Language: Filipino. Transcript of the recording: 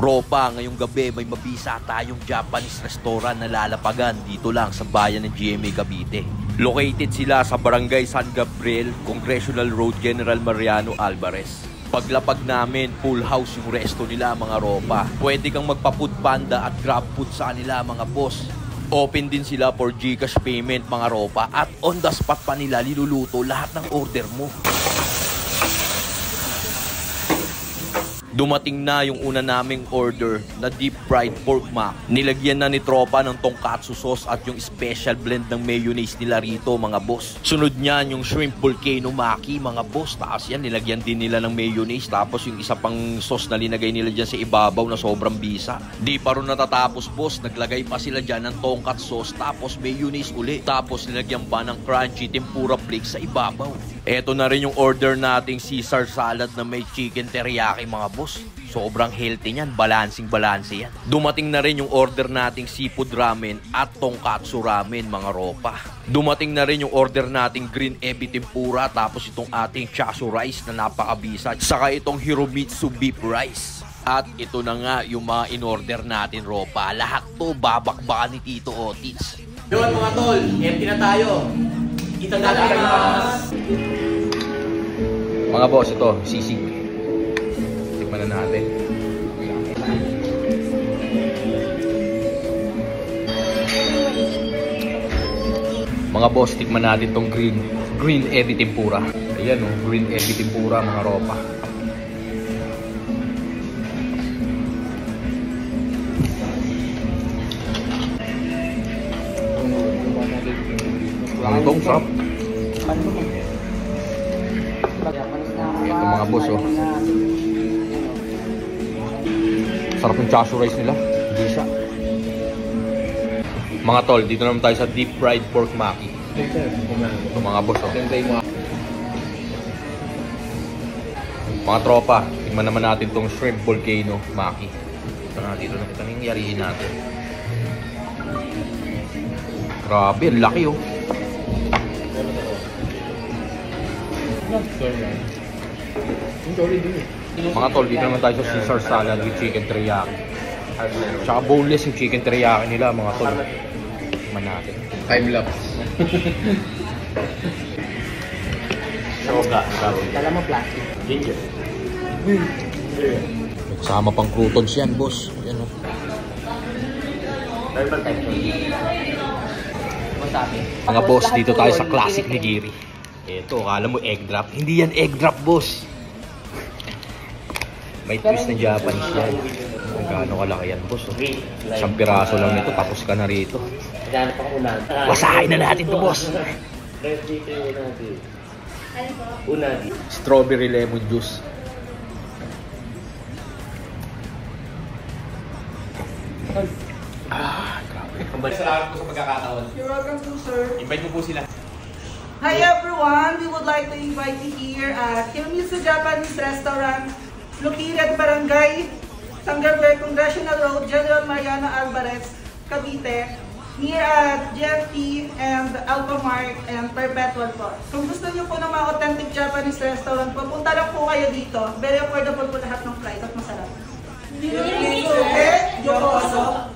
Ropa, ngayong gabi may mabisa tayong Japanese restaurant na lalapagan dito lang sa bayan ng GMA Cavite. Located sila sa Barangay San Gabriel, Congressional Road, General Mariano Alvarez. Paglapag namin, full house yung resto nila mga ropa. Pwede kang magpa-food panda at grab food sa kanila mga boss. Open din sila for GCash payment mga ropa at on the spot pa nila niluluto lahat ng order mo. Dumating na yung una naming order na deep fried pork mac. Nilagyan na ni tropa ng tonkatsu sauce at yung special blend ng mayonnaise nila rito mga boss. Sunod niyan yung shrimp volcano maki mga boss. Taas yan, nilagyan din nila ng mayonnaise. Tapos yung isa pang sauce na linagay nila dyan sa ibabaw na sobrang bisa. Di pa rin natatapos boss, naglagay pa sila dyan ng tonkatsu sauce tapos mayonnaise uli. Tapos nilagyan pa ng crunchy tempura flakes sa ibabaw. Eto na rin yung order nating Caesar salad na may chicken teriyaki mga boss. Sobrang healthy niyan, balancing-balanse yan. Dumating na rin yung order nating seafood ramen at tonkatsu ramen mga ropa. Dumating na rin yung order nating green ebi tempura tapos itong ating chasu rice na napakabisa. Saka itong Hiromitsu beef rice. At ito na nga yung mga in-order natin ropa. Lahat to babakbakan ni Tito Otis. Yun mga tol, empty na tayo. Kita natin mga boss, ito, sisig. Tikman na natin. Mga boss, tikman natin tong green ebi tempura. Ayan o, green ebi tempura mga ropa. Itong sarap. Ito mga boss oh. Sarap yung chasu rice nila. Bisa. Mga tol, dito naman tayo sa deep fried pork maki. Ito mga boss oh. Mga tropa, tingnan naman natin tong shrimp volcano maki. Ito na dito na nangyarihin natin. Grabe, ang laki oh. Mga tol, dito naman tayo sa Caesar salad with chicken teriyaki. Tsaka boneless yung chicken teriyaki nila mga tol. Tignan natin. Time lapse. Soga. Kala mo plastic. Ginger. Kasama pang croutons yan boss. Yan o. Herbal type. Mga boss, dito tayo sa classic nigiri. Ito, akala mo egg drop. Hindi yan egg drop, boss. May twist na Japanese yan. Kung gaano kalaki yan, boss. Oh. Isang piraso lang nito, tapos ka na rito. Wasahin na natin to, boss. Strawberry lemon juice. Ah, grabe. Salamat po sa pagkakataon. You're welcome to, sir. Invite mo po sila. Hi everyone! We would like to invite you here at Hiromitsu Japanese Restaurant, located Barangay San Gabriel, Congressional Road, General Mariano Alvarez, Cavite, near at GFT and Alphamart and Perpetual po. Kung gusto niyo po ng mga authentic Japanese restaurant, pupunta lang po kayo dito. Very affordable po lahat ng price at masarap. Hiromitsu Yokoso!